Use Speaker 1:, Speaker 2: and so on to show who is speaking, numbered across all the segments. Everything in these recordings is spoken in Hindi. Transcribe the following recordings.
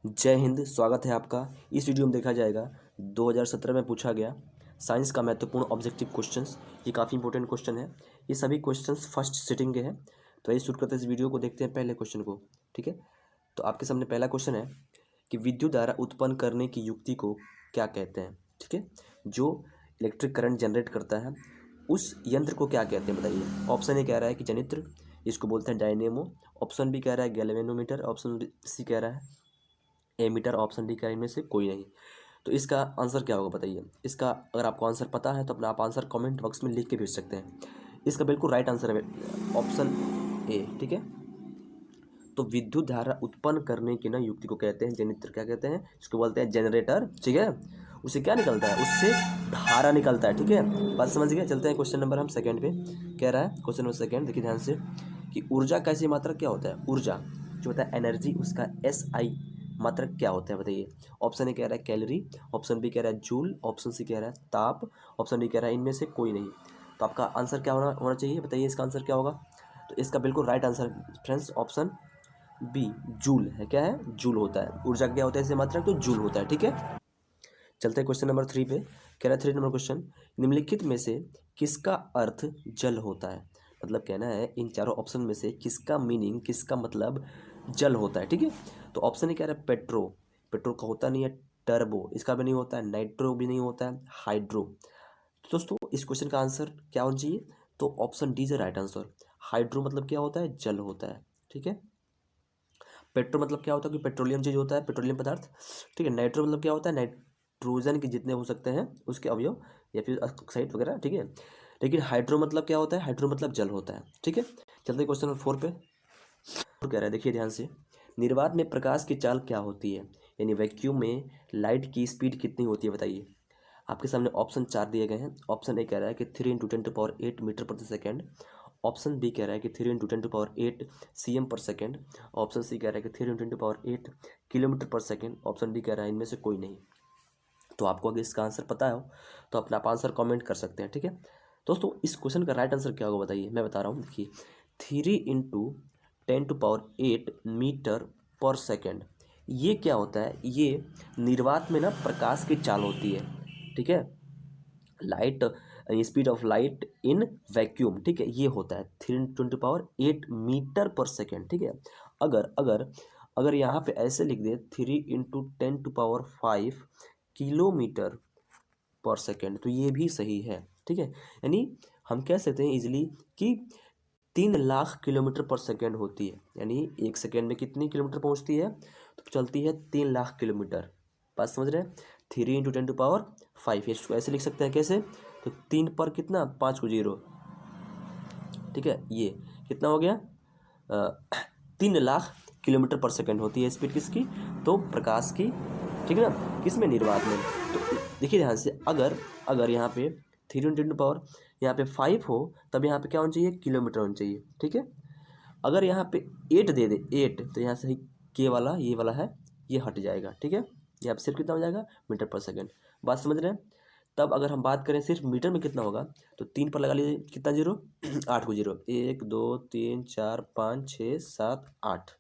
Speaker 1: जय हिंद। स्वागत है आपका। इस वीडियो में देखा जाएगा 2017 में पूछा गया साइंस का महत्वपूर्ण ऑब्जेक्टिव क्वेश्चंस। ये काफ़ी इंपॉर्टेंट क्वेश्चन है। ये सभी क्वेश्चंस फर्स्ट सिटिंग के हैं। तो आइए शुरू करते हैं इस वीडियो को। देखते हैं पहले क्वेश्चन को। ठीक है, तो आपके सामने पहला क्वेश्चन है कि विद्युत धारा उत्पन्न करने की युक्ति को क्या कहते हैं। ठीक है, जो इलेक्ट्रिक करंट जनरेट करता है उस यंत्र को क्या कहते हैं बताइए। ऑप्शन ए कह रहा है कि जनित्र, इसको बोलते हैं डायनेमो। ऑप्शन बी कह रहा है गैल्वेनोमीटर। ऑप्शन सी कह रहा है एमीटर। ऑप्शन डी का इनमें से कोई नहीं। तो इसका आंसर क्या होगा बताइए। इसका अगर आपको आंसर पता है तो अपना आप आंसर कमेंट बॉक्स में लिख के भेज सकते हैं। इसका बिल्कुल राइट आंसर है ऑप्शन ए। ठीक है, तो विद्युत धारा उत्पन्न करने की ना युक्ति को कहते हैं जनित्र। क्या कहते हैं, इसको बोलते हैं जनरेटर। ठीक है, उससे क्या निकलता है, उससे धारा निकलता है। ठीक है, बात समझ गए। चलते हैं क्वेश्चन नंबर हम सेकंड पे। कह रहा है क्वेश्चन नंबर सेकंड, देखिए ध्यान से, कि ऊर्जा का ऐसी मात्रक क्या होता है। ऊर्जा जो होता है एनर्जी, उसका SI मात्रक क्या होता है बताइए। ऑप्शन ए कह रहा है कैलोरी। ऑप्शन बी कह रहा है जूल। ऑप्शन सी कह रहा है ताप। ऑप्शन डी कह रहा है इनमें से कोई नहीं। तो आपका आंसर क्या होना चाहिए बताइए। इसका आंसर क्या होगा। तो इसका बिल्कुल right answer friends option B joule है। क्या है, जूल होता है। ऊर्जा क्या होता है इससे मात्रक, तो जूल होता है। ठीक है, चलते हैं क्वेश्चन नंबर 3 पे। कह रहा है 3 नंबर क्वेश्चन, निम्नलिखित में से किसका अर्थ जल होता है। मतलब कहना है इन चारों ऑप्शन में से किसका मीनिंग, किसका मतलब जल होता है। ठीक है, तो ऑप्शन ए कह रहा है पेट्रो। पेट्रो का होता नहीं है। टर्बो, इसका भी नहीं होता है। नाइट्रो भी नहीं होता है। हाइड्रो। तो दोस्तों इस क्वेश्चन का आंसर क्या होना चाहिए, तो option D is right answer. Hydro मतलब क्या होता है, जल होता है। ठीक है, पेट्रो मतलब क्या होता है कि पेट्रोलियम चीज होता है, पेट्रोलियम पदार्थ। ठीक है, नाइट्रो मतलब क्या होता है, नाइट्रोजन के जितने हो सकते हैं उसके अवयव या फिर ऑक्साइड वगैरह। ठीक है, लेकिन हाइड्रो मतलब क्या होता है, हाइड्रो मतलब जल होता है। ठीक है, चलते हैं क्वेश्चन नंबर 4 पे। और कह रहा है, देखिए ध्यान से, निर्वात में प्रकाश की चाल क्या होती है, यानी वैक्यूम में लाइट की स्पीड कितनी होती है बताइए। आपके सामने ऑप्शन 4 दिए गए हैं। ऑप्शन ए कह रहा है कि 3 × 10⁸ मीटर प्रति सेकेंड। ऑप्शन बी कह रहा है कि 3 × 10⁸ CM पर सेकेंड। ऑप्शन सी कह रहा है कि 3 × 10⁸ किलोमीटर पर सेकेंड। ऑप्शन डी कह रहा है इनमें से कोई नहीं। तो आपको अगर इसका आंसर पता हो तो अपना आप आंसर कमेंट कर सकते हैं। ठीक है, दोस्तों इस क्वेश्चन का राइट आंसर क्या होगा बताइए। मैं बता रहा हूँ, देखिए 3 × 10⁸ मीटर पर सेकेंड, ये क्या होता है, ये निर्वात में ना प्रकाश की चाल होती है। ठीक है, light, speed of light in vacuum. ठीक है, ये होता है 3 × 10⁸ ठीक है, अगर अगर अगर यहाँ पे ऐसे लिख दे 3 × 10⁵ किलोमीटर पर सेकेंड, तो ये भी सही है। ठीक है, यानी हम कह सकते हैं इजिली कि 3 लाख किलोमीटर पर सेकेंड होती है। यानी एक सेकेंड में कितनी किलोमीटर पहुंचती है, तो चलती है 3 लाख किलोमीटर। बात समझ रहे हैं। 3 × 10⁵ इसको ऐसे लिख सकते हैं कैसे, तो 3 पर कितना, 5 को 0। ठीक है, ये कितना हो गया, 3 लाख किलोमीटर पर सेकेंड होती है स्पीड किसकी, तो प्रकाश की। ठीक है ना, किसमें, निर्वात में। तो देखिए ध्यान से, अगर अगर यहाँ पे 3 × 10⁻, यहाँ पे 5 हो, तब यहाँ पे क्या होना चाहिए, किलोमीटर होना चाहिए। ठीक है, अगर यहाँ पे 8 दे दे, 8, तो यहाँ से के वाला ये वाला है, ये हट जाएगा। ठीक है, यहाँ पे सिर्फ कितना हो जाएगा, मीटर पर सेकेंड। बात समझ रहे हैं। तब अगर हम बात करें सिर्फ मीटर में कितना होगा, तो 3 पर लगा लीजिए कितना जीरो 8 को 0, 1 2 3 4 5 6 7 8,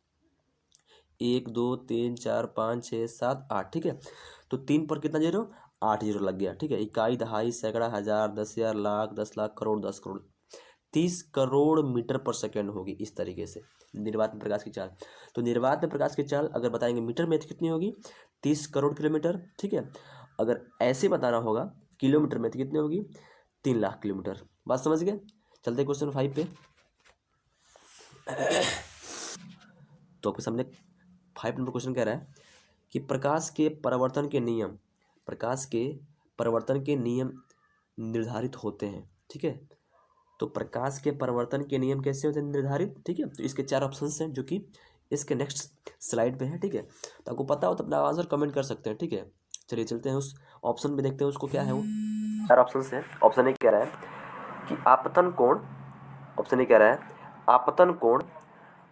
Speaker 1: 1 2 3 4 5 6 7 8। ठीक है, तो 3 पर कितना जीरो, 8 जीरो लग गया। ठीक है, इकाई, दहाई, सैकड़ा, हजार, 10,000, लाख, 10 लाख, करोड़, 10 करोड़, 30 करोड़ मीटर पर सेकेंड होगी। इस तरीके से निर्वात में प्रकाश की चाल। तो निर्वात में प्रकाश की चाल अगर बताएंगे मीटर में तो कितनी होगी, 30 करोड़ किलोमीटर। ठीक है, अगर ऐसे बताना होगा किलोमीटर में तो कितनी होगी, 3 लाख किलोमीटर। बात समझ गए। चलते क्वेश्चन 5 पे। तो आपके सामने 5 नंबर क्वेश्चन कह रहा है कि प्रकाश के परिवर्तन के नियम, प्रकाश के परिवर्तन के नियम निर्धारित होते हैं। ठीक है, तो प्रकाश के परिवर्तन के नियम कैसे होते हैं निर्धारित। ठीक है, तो इसके 4 ऑप्शंस हैं जो कि इसके नेक्स्ट स्लाइड पे है। ठीक है, तो आपको पता हो तो अपना आंसर कमेंट कर सकते हैं। ठीक है, चलिए चलते हैं उस ऑप्शन में, देखते हैं उसको क्या है। वो 4 ऑप्शंस हैं। ऑप्शन ए कह रहा है कि आपतन कोण, ऑप्शन ए कह रहा है आपतन कोण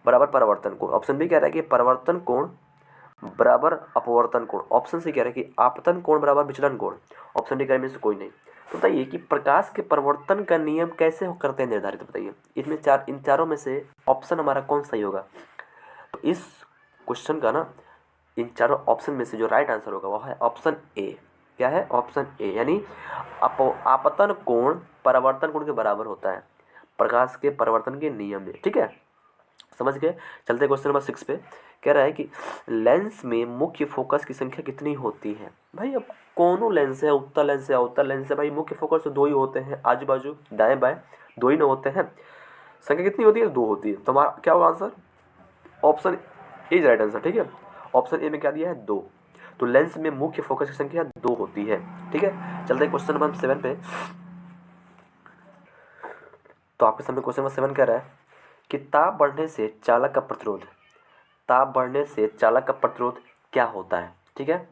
Speaker 1: बराबर परिवर्तन कोण। ऑप्शन बी कह रहा है कि परिवर्तन कोण बराबर अपवर्तन कोण। ऑप्शन सी कह रहा है कि आपतन कोण बराबर विचलन कोण। ऑप्शन डी कह रहा है इनमें से कोई नहीं। तो बताइए कि प्रकाश के परिवर्तन का नियम कैसे करते हैं निर्धारित, बताइए। इसमें इन चारों में से ऑप्शन हमारा कौन सही होगा। तो इस क्वेश्चन का ना इन चारों ऑप्शन में से जो राइट आंसर होगा वो है ऑप्शन ए। क्या है? ऑप्शन ए, यानी आपतन कोण परावर्तन कोण के बराबर होता है प्रकाश के परावर्तन के नियम में। ठीक है, समझ गए। चलते क्वेश्चन नंबर 6 पे। कह रहा है कि लेंस में मुख्य फोकस की संख्या कितनी होती है? भाई अब कौनों लेंस है, उत्तल लेंस है अवतल लेंस है, भाई मुख्य फोकस तो दो ही होते हैं, आजू बाजू दाएं बाएं दो ही ना होते हैं। संख्या कितनी होती है? दो होती है। तो हमारा क्या होगा answer? Option A is right answer. ठीक है, ऑप्शन ए में क्या दिया है? दो। तो लेंस में मुख्य फोकस की संख्या दो होती है। ठीक है, चलते हैं क्वेश्चन नंबर 7 पे। तो आपके सामने क्वेश्चन नंबर 7 कह रहा है कि ताप बढ़ने से चालक का प्रतिरोध, ताप बढ़ने से चालक का प्रतिरोध क्या होता है? ठीक है,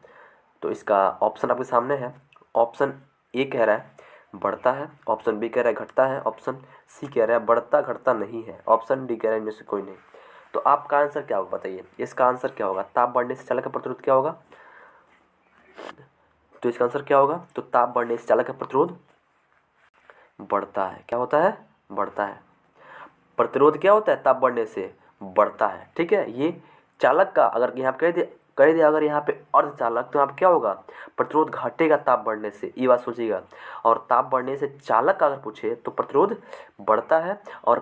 Speaker 1: तो इसका ऑप्शन आपके सामने है। ऑप्शन ए कह रहा है बढ़ता है, ऑप्शन बी कह रहा है घटता है, ऑप्शन सी कह रहा है बढ़ता घटता नहीं है, ऑप्शन डी कह रहा है इनमें से कोई नहीं। तो आपका आंसर क्या होगा बताइए? इसका आंसर क्या होगा? ताप बढ़ने से चालक का प्रतिरोध क्या होगा? तो इसका आंसर क्या होगा? तो ताप बढ़ने से चालक का प्रतिरोध बढ़ता है। क्या होता है? बढ़ता है। प्रतिरोध क्या होता है? ताप बढ़ने से बढ़ता है। ठीक है, ये चालक का अगर यहाँ कह दे अगर यहाँ पे अर्धचालक, तो यहाँ पे क्या होगा? प्रतिरोध घटेगा ताप बढ़ने से, ये बात सोचिएगा। और ताप बढ़ने से चालक का अगर पूछे तो प्रतिरोध बढ़ता है, और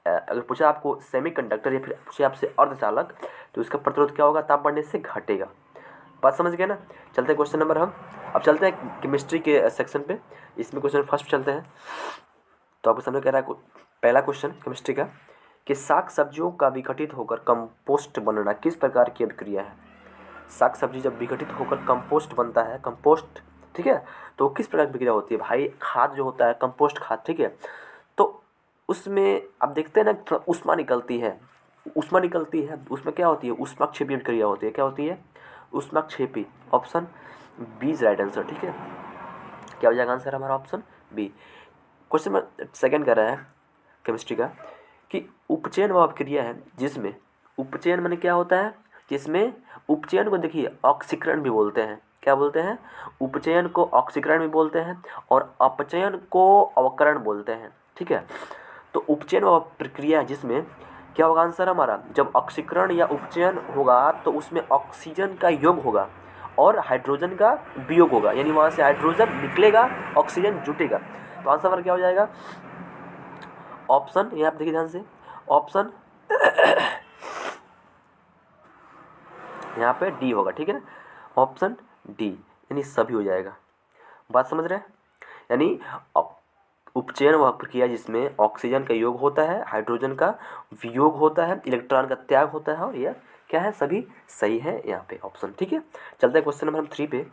Speaker 1: अगर पूछे आपको सेमीकंडक्टर या फिर पूछे आपसे अर्धचालक, तो इसका प्रतिरोध क्या होगा? ताप बढ़ने से घटेगा। बात समझ गए ना? चलते हैं क्वेश्चन नंबर, हम अब चलते हैं केमिस्ट्री के सेक्शन पे। इसमें क्वेश्चन फर्स्ट चलते हैं। तो आपके सामने कह रहा है पहला क्वेश्चन केमिस्ट्री का कि शाक सब्जियों का विघटित होकर कंपोस्ट बनना किस प्रकार की अभिक्रिया है? शाक सब्जी जब विघटित होकर कंपोस्ट बनता है, कंपोस्ट, ठीक है, तो किस प्रकार की प्रक्रिया होती है? भाई खाद जो होता है, कंपोस्ट खाद, ठीक है, तो उसमें आप देखते हैं ना थोड़ा ऊष्मा निकलती है, ऊष्मा निकलती है, उसमें क्या होती है? ऊष्माक्षेपी अभिक्रिया होती है। क्या होती है? ऊष्माक्षेपी। Option B is right answer. ठीक है, क्या हो जाएगा आंसर हमारा? Option B. Question number second कर रहा है केमिस्ट्री का कि उपचयन वह अभिक्रिया है जिसमें, उपचयन माने क्या होता है? जिसमें उपचयन को देखिए ऑक्सीकरण भी बोलते हैं। क्या बोलते हैं? उपचयन को ऑक्सीकरण भी बोलते हैं और अपचयन को अवकरण बोलते हैं। ठीक है, तो उपचयन वह प्रक्रिया है जिसमें क्या होगा आंसर हमारा? जब ऑक्सीकरण या उपचयन होगा तो उसमें ऑक्सीजन का योग होगा और हाइड्रोजन का वियोग होगा, यानी वहाँ से हाइड्रोजन निकलेगा, ऑक्सीजन जुटेगा। तो आंसर हमारा क्या हो जाएगा? ऑप्शन, ये आप देखिए ध्यान से, ऑप्शन यहाँ पे डी होगा। ठीक है ना, ऑप्शन डी, यानी सभी हो जाएगा। बात समझ रहे हैं? यानी उपचयन वह प्रक्रिया जिसमें ऑक्सीजन का योग होता है, हाइड्रोजन का वियोग होता है, इलेक्ट्रॉन का त्याग होता है, और यह क्या है? सभी सही है यहाँ पे ऑप्शन। ठीक है, चलते हैं क्वेश्चन नंबर 3 पे।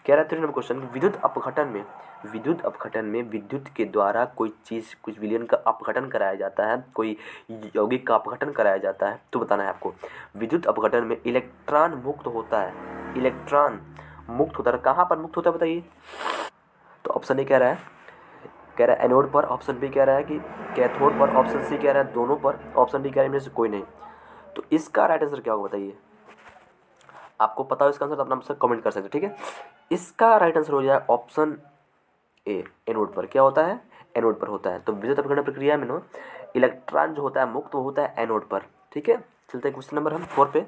Speaker 1: कह रहा है 3 नंबर क्वेश्चन, विद्युत अपघटन में विद्युत के द्वारा कोई चीज़, कुछ विलयन का अपघटन कराया जाता है, कोई यौगिक का अपघटन कराया जाता है, तो बताना है आपको। विद्युत अपघटन में इलेक्ट्रॉन मुक्त होता है, इलेक्ट्रॉन मुक्त होता है, कहाँ पर मुक्त होता है बताइए? तो ऑप्शन ए कह रहा है एनोड पर, ऑप्शन बी कह रहा है कि कैथोड पर, ऑप्शन सी कह रहा है दोनों पर, ऑप्शन डी कह रहा है इनमें से कोई नहीं। तो इसका राइट आंसर क्या होगा बताइए? आपको पता हो इसका आंसर तो अपना आंसर कमेंट कर सकते हैं। ठीक है, इसका राइट आंसर हो जाए ऑप्शन ए, एनोड पर। क्या होता है? एनोड पर होता है। तो विद्युत अपघटन प्रक्रिया में ना इलेक्ट्रॉन जो होता है मुक्त, वो होता है एनोड पर। ठीक है, चलते हैं क्वेश्चन नंबर हम 4 पे।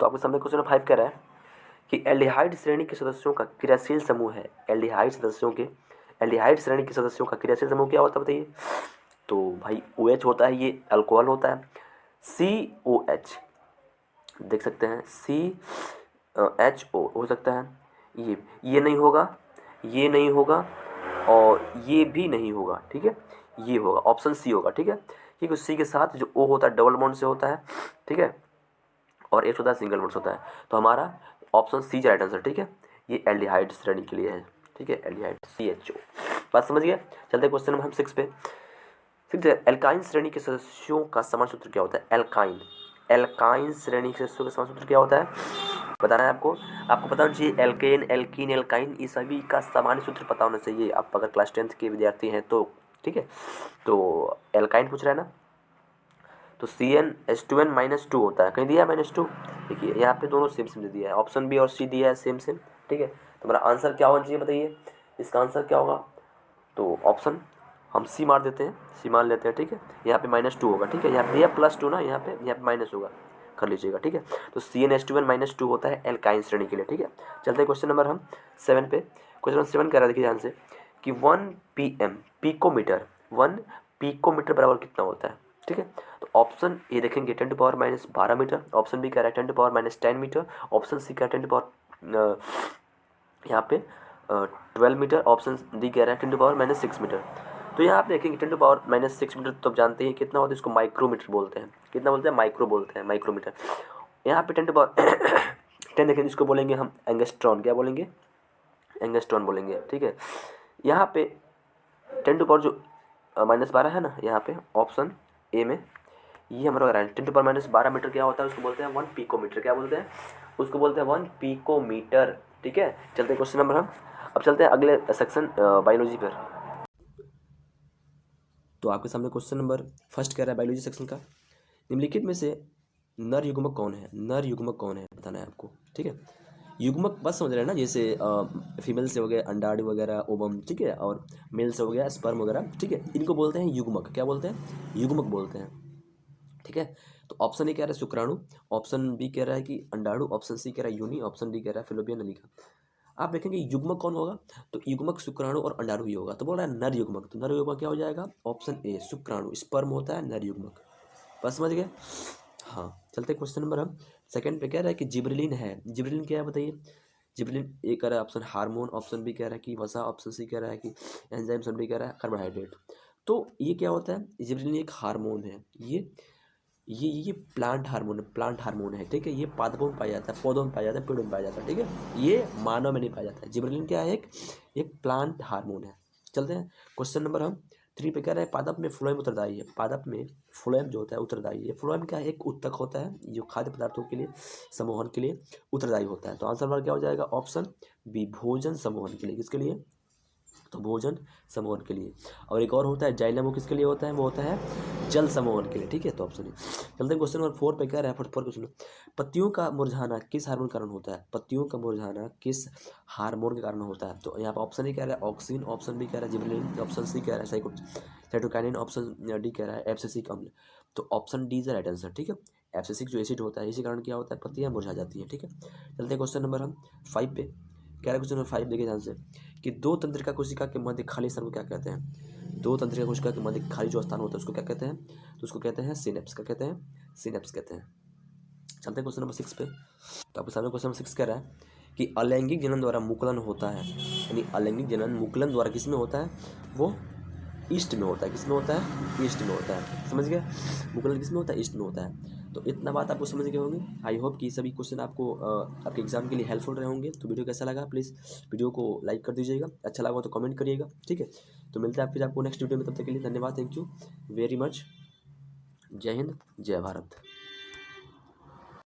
Speaker 1: तो आपके सामने क्वेश्चन 5 कह रहा है कि एल्डिहाइड श्रेणी के सदस्यों का क्रियाशील समूह है, एल्डिहाइड श्रेणी के सदस्यों का क्रियाशील समूह क्या होता है बताइए? तो भाई OH होता है, ये अल्कोहल होता है। COH देख सकते हैं, CHO हो सकता है, ये नहीं होगा, ये नहीं होगा, और ये भी नहीं होगा। ठीक है, ये होगा, ऑप्शन सी होगा। ठीक है, क्योंकि सी के साथ जो O होता है डबल बॉन्ड से होता है, ठीक है, और H होता है सिंगल बॉन्ड से होता है। तो हमारा ऑप्शन सी राइट आंसर। ठीक है, ये एल्डिहाइड श्रेणी के लिए है। ठीक है, एल्डिहाइड CHO। बात समझ गया? चलते क्वेश्चन नंबर हम 6 पे। एल्काइन श्रेणी के सदस्यों का समान सूत्र क्या होता है? एल्काइन श्रेणी के सदस्यों का समान सूत्र क्या होता है बताना है आपको। आपको पता होना चाहिए एल्केन, एल्कीन, एल्काइन, ये सभी का सामान्य सूत्र पता होना चाहिए, आप अगर क्लास 10th के विद्यार्थी हैं तो। ठीक है, तो एल्काइन पूछ रहा है ना, तो CnH2n-2 होता है, कहीं दिया है -2, देखिए यहाँ पे दोनों सेम सेम दे दिया है, ऑप्शन बी और सी दिया है सेम सेम। ठीक है, तो हमारा आंसर क्या होना चाहिए बताइए? इसका आंसर क्या होगा? तो ऑप्शन हम सी मार देते हैं, सी मान लेते हैं, ठीक है। यहाँ पे -2 होगा, ठीक है। यहाँ पे +2 ना, यहाँ पे माइनस होगा, कर लीजिएगा, ठीक है। तो CnH2n -2 होता है एल्काइन श्रेणी के लिए, ठीक है। चलते हैं क्वेश्चन नंबर हम 7 पे। क्वेश्चन नंबर 7 कह रहा है, देखिए ध्यान से कि 1 PM पिकोमीटर, 1 पिकोमीटर बराबर कितना होता है, ठीक है। तो ऑप्शन ए देखेंगे 10⁻12 मीटर, ऑप्शन बी कह रहा है 10⁻10 मीटर, ऑप्शन सी कह रहा है 10 यहाँ पे 12 मीटर, ऑप्शन डी कह रहा है 10⁻6 मीटर। तो यहाँ आप देखेंगे 10⁻6 मीटर, तो आप जानते हैं कितना होता है, इसको माइक्रोमीटर बोलते हैं। कितना बोलते हैं? माइक्रो बोलते हैं, माइक्रोमीटर। यहाँ पे 10 देखेंगे, इसको बोलेंगे हम एंगस्ट्रॉन। क्या बोलेंगे? एंगस्ट्रॉन बोलेंगे, ठीक है। यहाँ पे 10 जो -12 है ना, यहाँ पे ऑप्शन ए में ये हमारा 10⁻12 मीटर क्या होता है, उसको बोलते हैं 1 पिकोमीटर। क्या बोलते हैं? उसको बोलते हैं 1 पिकोमीटर, ठीक है। चलते हैं क्वेश्चन नंबर हम अब चलते हैं अगले सेक्शन बायोलॉजी पर। तो आपके सामने क्वेश्चन नंबर फर्स्ट कह रहा है बायोलॉजी सेक्शन का, निम्नलिखित में से नर युग्मक कौन है? नर युग्मक कौन है बताना है आपको, ठीक है। युग्मक बस समझ रहे हैं ना, जैसे फीमेल से हो गए अंडाणु वगैरह, ओवम, ठीक है, और मेल से हो गया स्पर्म वगैरह, ठीक है। इनको बोलते हैं युग्मक। क्या बोलते हैं? युग्मक बोलते हैं, ठीक है। तो ऑप्शन ए कह रहा है शुक्राणु, ऑप्शन बी कह रहा है कि अंडाणु, ऑप्शन सी कह रहा है योनि, ऑप्शन डी कह रहा है फिलोपियन नलिका। आप देखेंगे युग्मक कौन होगा, तो युग्मक शुक्राणु और अंडाणु ही होगा। तो बोल रहा है नर युग्मक, तो नर युग्मक क्या हो जाएगा? ऑप्शन ए शुक्राणु, स्पर्म होता है नर युग्मक। बस समझ गए? हाँ, चलते क्वेश्चन नंबर हम सेकंड पे। कह रहा है कि जिबरेलिन है, जिबरेलिन क्या है बताइए? जिबरेलिन ए कह रहा है ऑप्शन हार्मोन, ऑप्शन बी कह रहा है कि वसा, ऑप्शन सी कह रहा है कि एंजाइम, ऑप्शन डी कह रहा है कार्बोहाइड्रेट। तो ये क्या होता है? जिबरेलिन एक हार्मोन है, ये प्लांट हार्मोन है, प्लांट हार्मोन है, ठीक है। ये पादपों में पाया जाता है, पौधों में पाया जाता है, पेड़ों में पाया जाता है, ठीक है। ये मानव में नहीं पाया जाता है। जिबरेलिन क्या है? एक प्लांट हार्मोन है। चलते हैं क्वेश्चन नंबर हम 3 पे। कह रहा है पादप में फ्लोएम उत्तरदायी है, पादप में फ्लोएम जो होता है उत्तरदायी है। फ्लोएम क्या है? एक उत्तक होता है जो खाद्य पदार्थों के लिए समूहन के लिए उत्तरदायी होता है। तो आंसर हमारा क्या हो जाएगा? ऑप्शन बी भोजन समूहन के लिए। किसके लिए? तो भोजन समूहन के लिए। और एक और होता है जाइलम, वो किसके लिए होता है? वो होता है जल समूहन के लिए, ठीक है। तो ऑप्शन चलते हैं क्वेश्चन नंबर 4 पे। क्या रहा है 4 क्वेश्चन? पत्तियों का मुरझाना किस हार्मोन के कारण होता है? पत्तियों का मुरझाना किस हार्मोन के कारण होता है? तो यहाँ पर ऑप्शन ए कह रहा है ऑक्सीन, ऑप्शन बी कह रहा है जिबरेलिन, ऑप्शन सी कह रहा है साइटोकाइनिन, ऑप्शन डी कह रहा है एब्सिसिक अम्ल। तो option D is right answer, ठीक है। एब्सिसिक जो एसिड होता है, इसी कारण क्या होता है? पत्तियां मुरझा जाती हैं, ठीक है। चलते हैं क्वेश्चन नंबर हम 5 पे। कह रहा है क्वेश्चन नंबर 5 देखिए ध्यान से कि दो तंत्रिका कोशिका के मध्य खाली स्थान को क्या कहते हैं? दो तंत्रिका कोशिका के मध्य खाली जो स्थान होता है उसको क्या कहते हैं? तो उसको कहते हैं सिनेप्स। क्या कहते हैं? सिनेप्स कहते हैं। चलते हैं क्वेश्चन नंबर 6 पे। तो आपके सामने क्वेश्चन नंबर 6 कह रहा है कि अलैंगिक जनन द्वारा मुकुलन होता है, यानी अलैंगिक जनन मुकुलन द्वारा किसमें होता है? वो ईस्ट में होता है। किसमें होता है? ईस्ट में होता है। समझ गए? मुकुलन किसमें होता है? ईस्ट में होता है। तो इतना बात आपको समझ गए होंगे। आई होप कि सभी क्वेश्चन आपको आपके एग्जाम के लिए हेल्पफुल रहे होंगे। तो वीडियो कैसा लगा प्लीज़ वीडियो को लाइक कर दीजिएगा, अच्छा लगा हो तो कमेंट करिएगा, ठीक है। तो मिलते हैं फिर आपको नेक्स्ट वीडियो में, तब तक के लिए धन्यवाद, थैंक यू वेरी मच। जय हिंद, जय भारत।